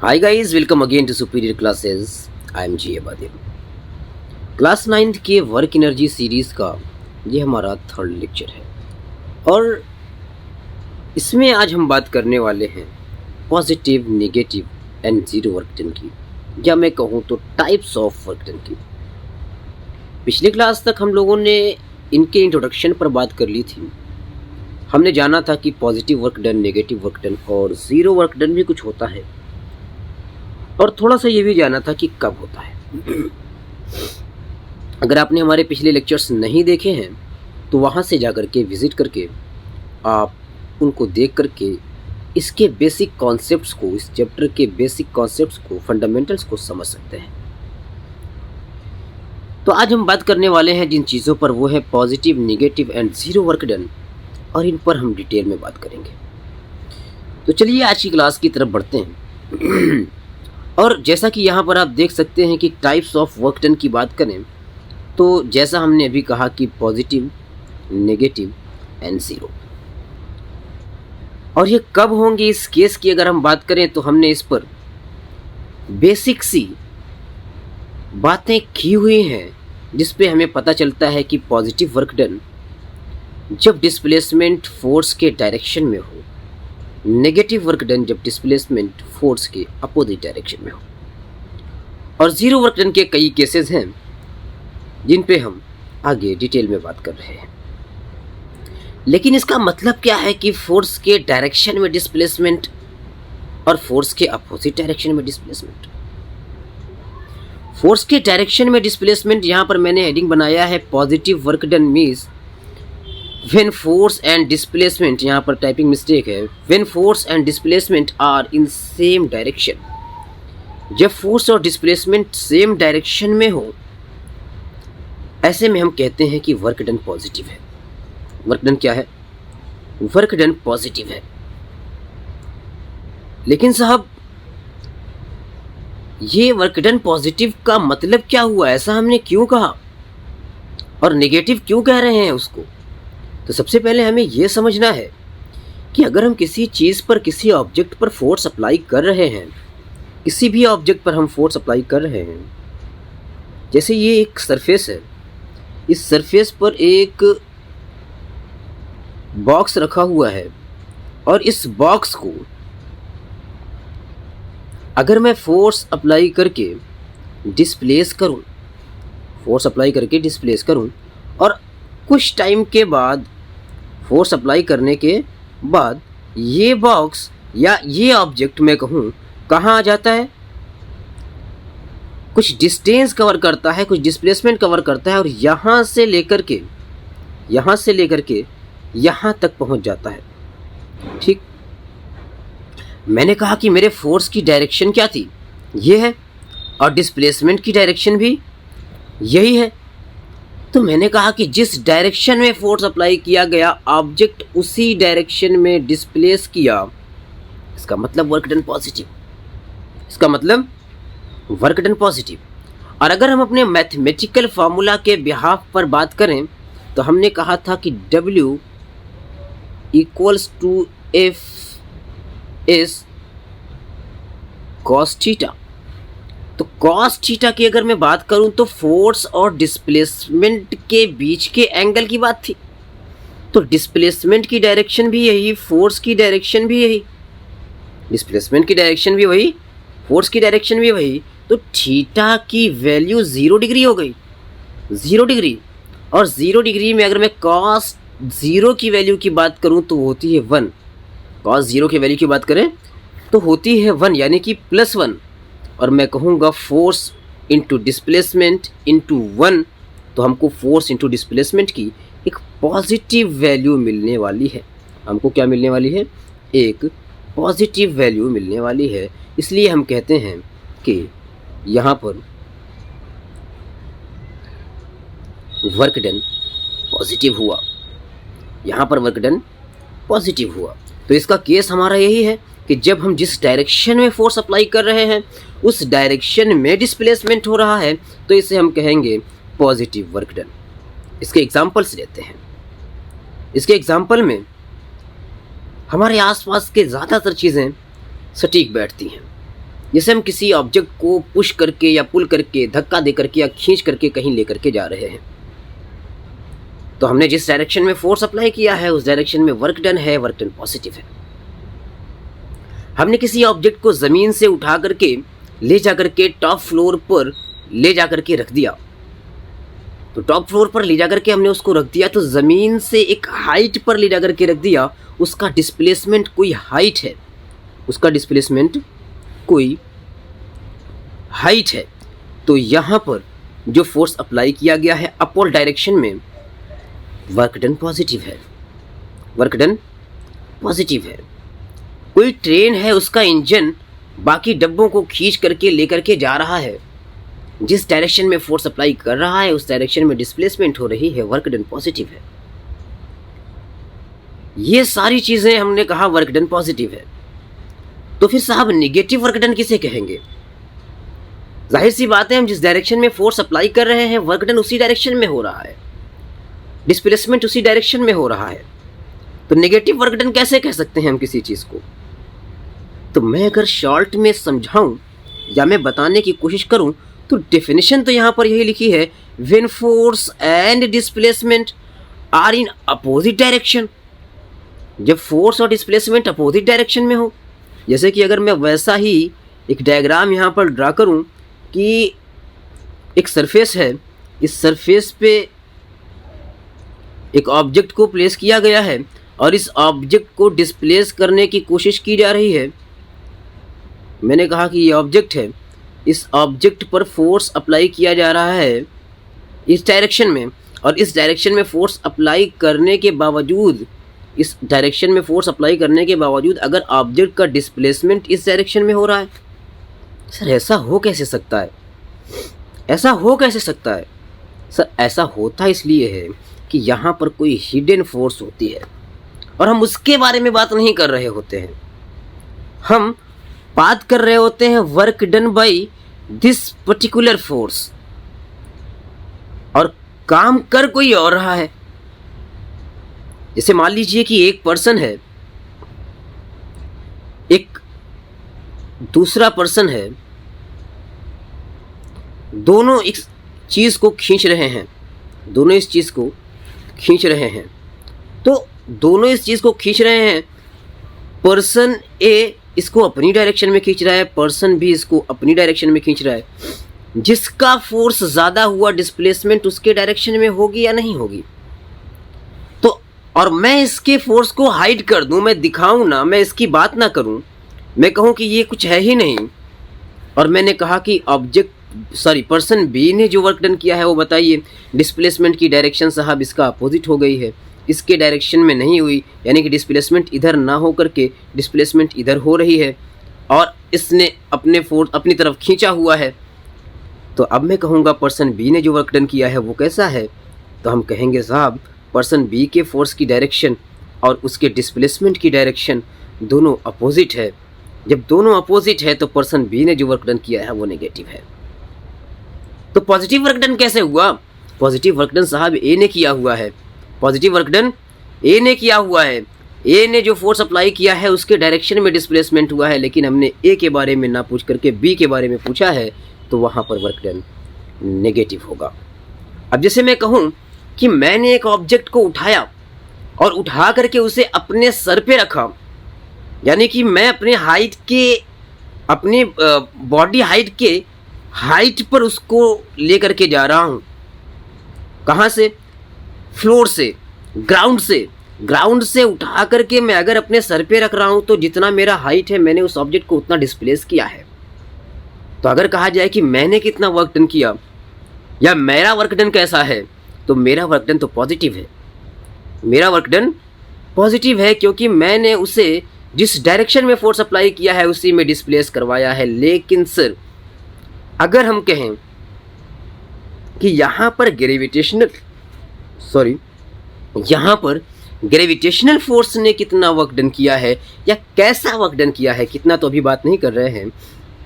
Hi guys, welcome again to Superior Classes. I am G. Abadir. Class 9th के work energy series का ये हमारा third lecture है और इसमें आज हम बात करने वाले हैं positive, negative and zero work done की, या मैं कहूँ तो टाइप्स ऑफ वर्क डन की। पिछली क्लास तक हम लोगों ने इनके इंट्रोडक्शन पर बात कर ली थी। हमने जाना था कि positive work done, negative work done और ज़ीरो वर्क डन भी कुछ होता है, और थोड़ा सा ये भी जाना था कि कब होता है। अगर आपने हमारे पिछले लेक्चर्स नहीं देखे हैं तो वहाँ से जा कर के विज़िट करके आप उनको देख करके इसके बेसिक कॉन्सेप्ट्स को, इस चैप्टर के बेसिक कॉन्सेप्ट्स को, फंडामेंटल्स को समझ सकते हैं। तो आज हम बात करने वाले हैं जिन चीज़ों पर, वो है positive, negative and zero work done, और इन पर हम डिटेल में बात करेंगे। तो चलिए आज की क्लास की तरफ बढ़ते हैं। और जैसा कि यहाँ पर आप देख सकते हैं कि टाइप्स ऑफ वर्क डन की बात करें तो जैसा हमने अभी कहा कि पॉजिटिव, नेगेटिव एंड ज़ीरो, और ये कब होंगे इस केस की अगर हम बात करें तो हमने इस पर बेसिक सी बातें की हुई हैं, जिस पे हमें पता चलता है कि पॉजिटिव वर्क डन जब डिस्प्लेसमेंट फोर्स के डायरेक्शन में हो, नेगेटिव वर्क डन जब डिस्प्लेसमेंट फोर्स के अपोजिट डायरेक्शन में हो, और ज़ीरो वर्क डन के कई केसेस हैं जिन पे हम आगे डिटेल में बात कर रहे हैं। लेकिन इसका मतलब क्या है कि फोर्स के डायरेक्शन में डिस्प्लेसमेंट और फोर्स के अपोजिट डायरेक्शन में डिस्प्लेसमेंट। फोर्स के डायरेक्शन में डिस्प्लेसमेंट, यहाँ पर मैंने हेडिंग बनाया है positive work done means when force and displacement, यहाँ पर टाइपिंग मिस्टेक है, when force and displacement are in same direction. जब फोर्स और डिस्प्लेसमेंट सेम डायरेक्शन में हो, ऐसे में हम कहते हैं कि वर्क डन पॉजिटिव है। वर्क डन क्या है? वर्क डन पॉजिटिव है। लेकिन साहब, ये वर्क डन पॉजिटिव का मतलब क्या हुआ? ऐसा हमने क्यों कहा और नेगेटिव क्यों कह रहे हैं उसको? तो सबसे पहले हमें यह समझना है कि अगर हम किसी चीज़ पर, किसी ऑब्जेक्ट पर फोर्स अप्लाई कर रहे हैं, किसी भी ऑब्जेक्ट पर हम फोर्स अप्लाई कर रहे हैं, जैसे ये एक सरफेस है, इस सरफेस पर एक बॉक्स रखा हुआ है, और इस बॉक्स को अगर मैं फोर्स अप्लाई करके डिस्प्लेस करूं, फोर्स अप्लाई करके डिस्प्लेस करूं, और कुछ टाइम के बाद, फोर्स अप्लाई करने के बाद ये बॉक्स या ये ऑब्जेक्ट मैं कहूं कहाँ आ जाता है? कुछ डिस्टेंस कवर करता है, कुछ डिस्प्लेसमेंट कवर करता है, और यहाँ से लेकर के यहाँ तक पहुँच जाता है। ठीक, मैंने कहा कि मेरे फोर्स की डायरेक्शन क्या थी? ये है, और डिस्प्लेसमेंट की डायरेक्शन भी यही है। तो मैंने कहा कि जिस डायरेक्शन में फोर्स अप्लाई किया गया, ऑब्जेक्ट उसी डायरेक्शन में डिस्प्लेस किया, इसका मतलब वर्क डन पॉजिटिव। इसका मतलब वर्क डन पॉजिटिव। और अगर हम अपने मैथमेटिकल फार्मूला के बिहाफ पर बात करें तो हमने कहा था कि W equals to F S cos theta. तो कॉस थीटा की अगर मैं बात करूं तो फोर्स और डिस्प्लेसमेंट के बीच के एंगल की बात थी। तो डिस्प्लेसमेंट की डायरेक्शन भी यही, फोर्स की डायरेक्शन भी यही, डिस्प्लेसमेंट की डायरेक्शन भी वही, फोर्स की डायरेक्शन भी वही। तो थीटा की वैल्यू 0 डिग्री हो गई, 0 डिग्री। और 0 डिग्री में अगर मैं कॉस 0 की वैल्यू की बात करूं तो होती है 1। कॉस 0 की वैल्यू की बात करें तो होती है 1, यानी कि +1। और मैं कहूँगा फोर्स इंटू डिस्प्लेसमेंट इंटू 1, तो हमको फोर्स इंटू डिस्प्लेसमेंट की एक पॉजिटिव वैल्यू मिलने वाली है। हमको क्या मिलने वाली है? एक पॉजिटिव वैल्यू मिलने वाली है। इसलिए हम कहते हैं कि यहाँ पर वर्क डन पॉजिटिव हुआ, यहाँ पर वर्क डन पॉजिटिव हुआ। तो इसका केस हमारा यही है कि जब हम जिस डायरेक्शन में फोर्स अप्लाई कर रहे हैं उस डायरेक्शन में डिस्प्लेसमेंट हो रहा है, तो इसे हम कहेंगे पॉजिटिव वर्क डन। इसके एग्जांपल्स लेते हैं। इसके एग्जांपल में हमारे आसपास के ज़्यादातर चीज़ें सटीक बैठती हैं। जैसे हम किसी ऑब्जेक्ट को पुश करके या पुल करके, धक्का दे करके या खींच करके कहीं लेकर के जा रहे हैं, तो हमने जिस डायरेक्शन में फोर्स अप्लाई किया है उस डायरेक्शन में वर्क डन है, वर्क डन पॉजिटिव है। हमने किसी ऑब्जेक्ट को ज़मीन से उठा करके ले जा करके टॉप फ्लोर पर ले जा करके रख दिया, तो टॉप फ्लोर पर ले जा करके हमने उसको रख दिया, तो ज़मीन से एक हाइट पर ले जा करके रख दिया, उसका डिस्प्लेसमेंट कोई हाइट है, उसका डिस्प्लेसमेंट कोई हाइट है। तो यहाँ पर जो फोर्स अप्लाई किया गया है अपवर्ड डायरेक्शन में, वर्क डन पॉजिटिव है, वर्क डन पॉजिटिव है। कोई ट्रेन है, उसका इंजन बाकी डब्बों को खींच करके लेकर के जा रहा है, जिस डायरेक्शन में फोर्स अप्लाई कर रहा है उस डायरेक्शन में डिस्प्लेसमेंट हो रही है, वर्क डन पॉजिटिव है। ये सारी चीज़ें हमने कहा वर्क डन पॉजिटिव है। तो फिर साहब निगेटिव वर्क डन किसे कहेंगे? जाहिर सी बात है, हम जिस डायरेक्शन में फोर्स अप्लाई कर रहे हैं वर्क डन उसी डायरेक्शन में हो रहा है, डिस्प्लेसमेंट उसी डायरेक्शन में हो रहा है, तो नेगेटिव वर्क डन कैसे कह सकते हैं हम किसी चीज़ को? तो मैं अगर शॉर्ट में समझाऊं या मैं बताने की कोशिश करूं तो डेफिनेशन तो यहाँ पर यही लिखी है, when force and displacement are in opposite direction. जब फोर्स और डिस्प्लेसमेंट अपोजिट डायरेक्शन में हो, जैसे कि अगर मैं वैसा ही एक डायग्राम यहाँ पर ड्रा करूँ कि एक सरफेस है, इस सरफेस पे एक ऑब्जेक्ट को प्लेस किया गया है और इस ऑब्जेक्ट को डिस्प्लेस करने की कोशिश की जा रही है। मैंने कहा कि ये ऑब्जेक्ट है, इस ऑब्जेक्ट पर फोर्स अप्लाई किया जा रहा है इस डायरेक्शन में, और इस डायरेक्शन में फोर्स अप्लाई करने के बावजूद, इस डायरेक्शन में फोर्स अप्लाई करने के बावजूद अगर ऑब्जेक्ट का डिस्प्लेसमेंट इस डायरेक्शन में हो रहा है, सर ऐसा हो कैसे सकता है? ऐसा हो कैसे सकता है? सर ऐसा होता इसलिए है कि यहाँ पर कोई हिडन फोर्स होती है और हम उसके बारे में बात नहीं कर रहे होते हैं। हम बात कर रहे होते हैं work done by this particular force, और काम कर कोई और रहा है। जैसे मान लीजिए कि एक पर्सन है, एक दूसरा पर्सन है, दोनों इस चीज़ को खींच रहे हैं, दोनों इस चीज़ को खींच रहे हैं, तो दोनों इस चीज़ को खींच रहे हैं। पर्सन ए इसको अपनी डायरेक्शन में खींच रहा है, पर्सन भी इसको अपनी डायरेक्शन में खींच रहा है। जिसका फोर्स ज़्यादा हुआ डिस्प्लेसमेंट उसके डायरेक्शन में होगी या नहीं होगी? तो और मैं इसके फोर्स को हाइड कर दूं, मैं दिखाऊं ना, मैं इसकी बात ना करूं, मैं कहूं कि ये कुछ है ही नहीं, और मैंने कहा कि पर्सन बी ने जो वर्क डन किया है वो बताइए, डिस्प्लेसमेंट की डायरेक्शन साहब इसका अपोजिट हो गई है, इसके डायरेक्शन में नहीं हुई, यानी कि डिस्प्लेसमेंट इधर ना हो करके डिस्प्लेसमेंट इधर हो रही है, और इसने अपने फोर्स अपनी तरफ खींचा हुआ है। तो अब मैं कहूँगा पर्सन बी ने जो वर्क डन किया है वो कैसा है? तो हम कहेंगे साहब पर्सन बी के फोर्स की डायरेक्शन और उसके डिस्प्लेसमेंट की डायरेक्शन दोनों अपोजिट है। जब दोनों अपोजिट है तो पर्सन बी ने जो वर्क डन किया है वो नेगेटिव है। तो पॉजिटिव वर्क डन कैसे हुआ? पॉजिटिव वर्क डन साहब ए ने किया हुआ है, पॉजिटिव वर्क डन ए ने किया हुआ है। ए ने जो फोर्स अप्लाई किया है उसके डायरेक्शन में डिस्प्लेसमेंट हुआ है, लेकिन हमने ए के बारे में ना पूछ करके बी के बारे में पूछा है, तो वहाँ पर वर्क डन नेगेटिव होगा। अब जैसे मैं कहूँ कि मैंने एक ऑब्जेक्ट को उठाया और उठा करके उसे अपने सर पे रखा, यानी कि मैं अपने हाइट के, अपने बॉडी हाइट के हाइट पर उसको लेकर के जा रहा हूँ। कहाँ से? फ्लोर से, ग्राउंड से उठा करके मैं अगर अपने सर पे रख रहा हूँ तो जितना मेरा हाइट है मैंने उस ऑब्जेक्ट को उतना डिस्प्लेस किया है। तो अगर कहा जाए कि मैंने कितना वर्क डन किया या मेरा वर्क डन कैसा है, तो मेरा वर्क डन तो पॉजिटिव है। मेरा वर्क डन पॉजिटिव है क्योंकि मैंने उसे जिस डायरेक्शन में फोर्स अप्लाई किया है उसी में डिस्प्लेस करवाया है। लेकिन सर अगर हम कहें कि यहाँ पर ग्रेविटेशनल फोर्स ने कितना वर्क डन किया है या कैसा वर्क डन किया है, कितना तो अभी बात नहीं कर रहे हैं,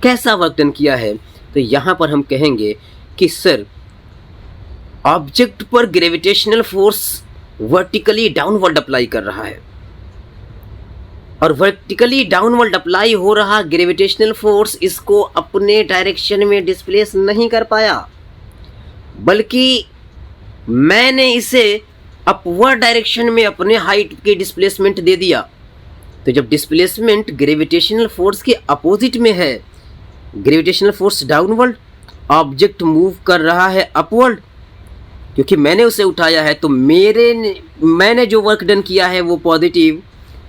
कैसा वर्क डन किया है, तो यहाँ पर हम कहेंगे कि सर ऑब्जेक्ट पर gravitational force vertically downward apply कर रहा है और वर्टिकली डाउनवर्ड अप्लाई हो रहा ग्रेविटेशनल फोर्स इसको अपने डायरेक्शन में डिस्प्लेस नहीं कर पाया, बल्कि मैंने इसे अपवर्ड डायरेक्शन में अपने हाइट की डिस्प्लेसमेंट दे दिया। तो जब डिस्प्लेसमेंट ग्रेविटेशनल फोर्स के अपोजिट में है, gravitational force downward, object move कर रहा है अपवर्ड, क्योंकि मैंने उसे उठाया है, तो मैंने जो वर्क डन किया है वो पॉजिटिव,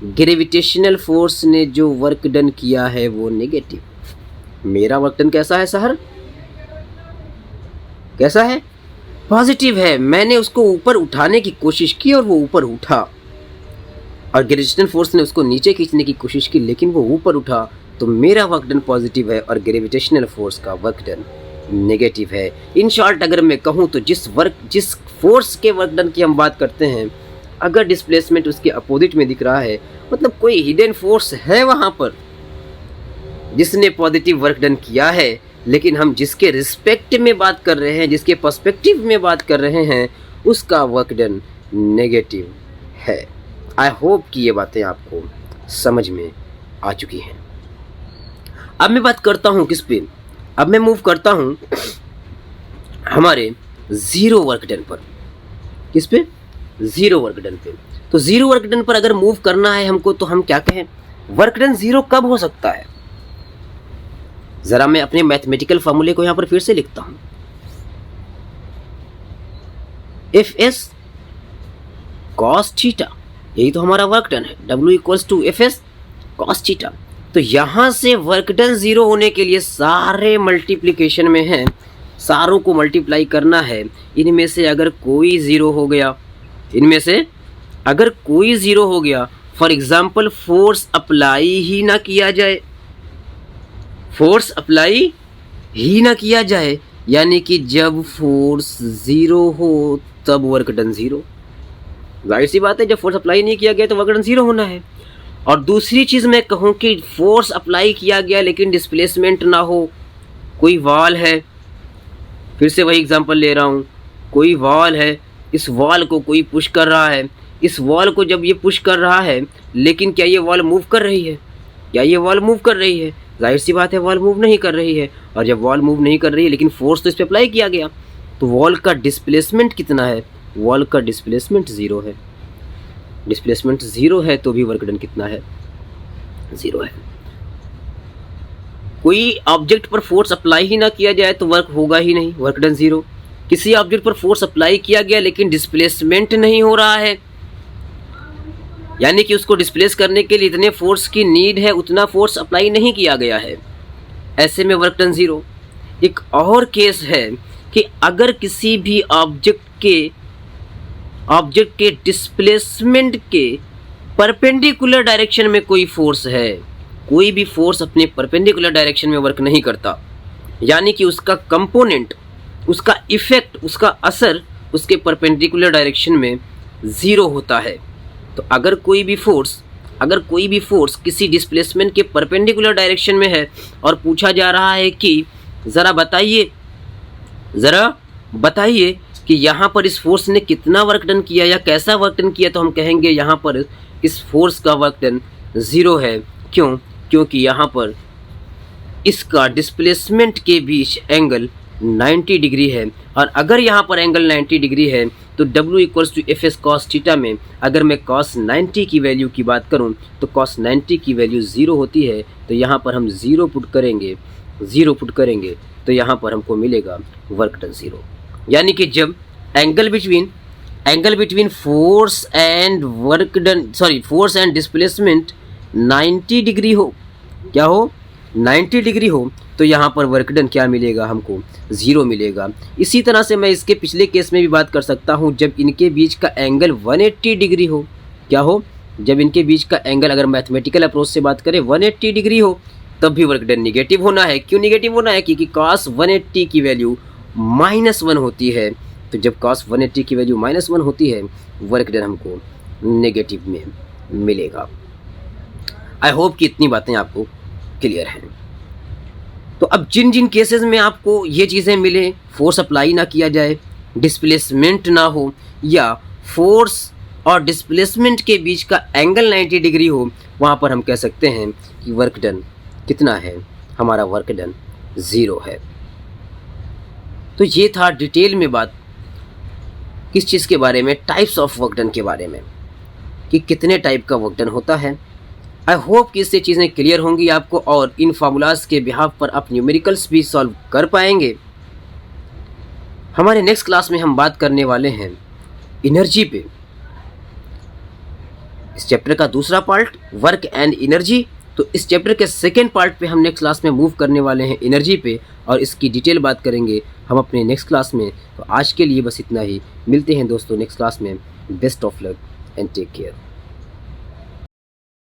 ग्रेविटेशनल फोर्स ने जो वर्क डन किया है वो नेगेटिव। मेरा वर्क डन कैसा है सर? कैसा है? पॉजिटिव है। मैंने उसको ऊपर उठाने की कोशिश की और वो ऊपर उठा, और ग्रेविटेशनल फोर्स ने उसको नीचे खींचने की कोशिश की लेकिन वो ऊपर उठा। तो मेरा वर्क डन पॉजिटिव है और ग्रेविटेशनल फोर्स का वर्क डन नेगेटिव है। इन शॉर्ट अगर मैं कहूँ तो जिस फोर्स के वर्क डन की हम बात करते हैं, अगर डिस्प्लेसमेंट उसके अपोजिट में दिख रहा है, मतलब कोई हिडन फोर्स है वहाँ पर जिसने पॉजिटिव वर्क डन किया है, लेकिन हम जिसके रिस्पेक्ट में बात कर रहे हैं, जिसके पर्सपेक्टिव में बात कर रहे हैं, उसका वर्क डन नेगेटिव है। आई होप कि ये बातें आपको समझ में आ चुकी हैं। अब मैं बात करता हूँ किस पे? अब मैं मूव करता हूँ हमारे ज़ीरो वर्क डन पर। किस पे? ज़ीरो वर्क डन पे। तो ज़ीरो वर्क डन पर अगर मूव करना है हमको, तो हम क्या कहें? वर्क डन ज़ीरो कब हो सकता है? ज़रा मैं अपने मैथमेटिकल फॉर्मूले को यहाँ पर फिर से लिखता हूँ। एफ एस कॉस थीटा, यही तो हमारा वर्क डन है। W equals to F S cos theta. तो यहाँ से वर्क डन ज़ीरो होने के लिए सारे मल्टीप्लिकेशन में हैं, सारों को मल्टीप्लाई करना है। इनमें से अगर कोई ज़ीरो हो गया, इनमें से अगर कोई ज़ीरो हो गया, फॉर एग्ज़ाम्पल फोर्स अप्लाई ही ना किया जाए, फोर्स अप्लाई ही ना किया जाए, यानी कि जब फोर्स ज़ीरो हो तब वर्क डन ज़ीरो। जाहिर सी बात है, जब फोर्स अप्लाई नहीं किया गया तो वर्क डन ज़ीरो होना है। और दूसरी चीज़ मैं कहूँ कि फोर्स अप्लाई किया गया लेकिन डिस्प्लेसमेंट ना हो, कोई वॉल है, फिर से वही एग्जांपल ले रहा हूँ, कोई वॉल है, इस वॉल को कोई पुश कर रहा है, इस वॉल को जब ये पुश कर रहा है, लेकिन क्या ये वॉल मूव कर रही है? क्या ये वॉल मूव कर रही है? जाहिर सी बात है वॉल मूव नहीं कर रही है। और जब वॉल मूव नहीं कर रही है लेकिन फोर्स तो इस पर अप्लाई किया गया, तो वॉल का डिस्प्लेसमेंट कितना है? वॉल का डिस्प्लेसमेंट ज़ीरो है। डिस्प्लेसमेंट ज़ीरो है तो भी वर्क डन कितना है? ज़ीरो है। कोई ऑब्जेक्ट पर फोर्स अप्लाई ही ना किया जाए तो वर्क होगा ही नहीं, वर्क डन ज़ीरो। किसी ऑब्जेक्ट पर फोर्स अप्लाई किया गया लेकिन डिस्प्लेसमेंट नहीं हो रहा है, यानी कि उसको डिस्प्लेस करने के लिए इतने फोर्स की नीड है, उतना फोर्स अप्लाई नहीं किया गया है, ऐसे में वर्क डन ज़ीरो। एक और केस है कि अगर किसी भी ऑब्जेक्ट के डिस्प्लेसमेंट के परपेंडिकुलर डायरेक्शन में कोई फोर्स है, कोई भी फोर्स अपने परपेंडिकुलर डायरेक्शन में वर्क नहीं करता, यानी कि उसका कंपोनेंट, उसका इफेक्ट, उसका असर उसके परपेंडिकुलर डायरेक्शन में ज़ीरो होता है। तो अगर कोई भी फोर्स किसी डिस्प्लेसमेंट के परपेंडिकुलर डायरेक्शन में है और पूछा जा रहा है कि ज़रा बताइए कि यहाँ पर इस फोर्स ने कितना वर्क डन किया या कैसा वर्क डन किया, तो हम कहेंगे यहाँ पर इस फोर्स का वर्क डन ज़ीरो है। क्यों? क्योंकि यहाँ पर इसका डिस्प्लेसमेंट के बीच एंगल 90 डिग्री है, और अगर यहाँ पर एंगल 90 डिग्री है तो W equals to F S cos theta में अगर मैं cos 90 की वैल्यू की बात करूँ तो cos 90 की वैल्यू ज़ीरो होती है। तो यहाँ पर हम ज़ीरो पुट करेंगे तो यहाँ पर हमको मिलेगा वर्क डन ज़ीरो। यानी कि जब angle between force and displacement 90 degree हो, क्या हो? 90 डिग्री हो, तो यहाँ पर वर्क डन क्या मिलेगा? हमको ज़ीरो मिलेगा। इसी तरह से मैं इसके पिछले केस में भी बात कर सकता हूँ, जब इनके बीच का एंगल 180 डिग्री हो, क्या हो? जब इनके बीच का एंगल, अगर मैथमेटिकल अप्रोच से बात करें, 180 डिग्री हो, तब भी वर्क डन निगेटिव होना है। क्यों निगेटिव होना है? क्योंकि cos 180 की वैल्यू -1 होती है। तो जब cos 180 की वैल्यू -1 होती है, वर्क डन हमको नेगेटिव में मिलेगा। आई होप कि इतनी बातें आपको क्लियर हैं। तो अब जिन केसेस में आपको ये चीज़ें मिले, फोर्स अप्लाई ना किया जाए, डिस्प्लेसमेंट ना हो, या फोर्स और डिस्प्लेसमेंट के बीच का एंगल 90 डिग्री हो, वहाँ पर हम कह सकते हैं कि वर्क डन कितना है, हमारा वर्क डन 0 है। तो ये था डिटेल में बात किस चीज़ के बारे में, टाइप्स ऑफ वर्क डन के बारे में, कि कितने टाइप का वर्क डन होता है। आई होप कि इससे चीज़ें क्लियर होंगी आपको और इन फार्मूलाज के बिहाफ पर आप न्यूमेरिकल्स भी सॉल्व कर पाएंगे। हमारे नेक्स्ट क्लास में हम बात करने वाले हैं एनर्जी पे। इस चैप्टर का दूसरा पार्ट वर्क एंड एनर्जी, तो इस चैप्टर के सेकेंड पार्ट पे हम नेक्स्ट क्लास में मूव करने वाले हैं एनर्जी पे, और इसकी डिटेल बात करेंगे हम अपने नेक्स्ट क्लास में। तो आज के लिए बस इतना ही, मिलते हैं दोस्तों नेक्स्ट क्लास में। Best of luck and take care.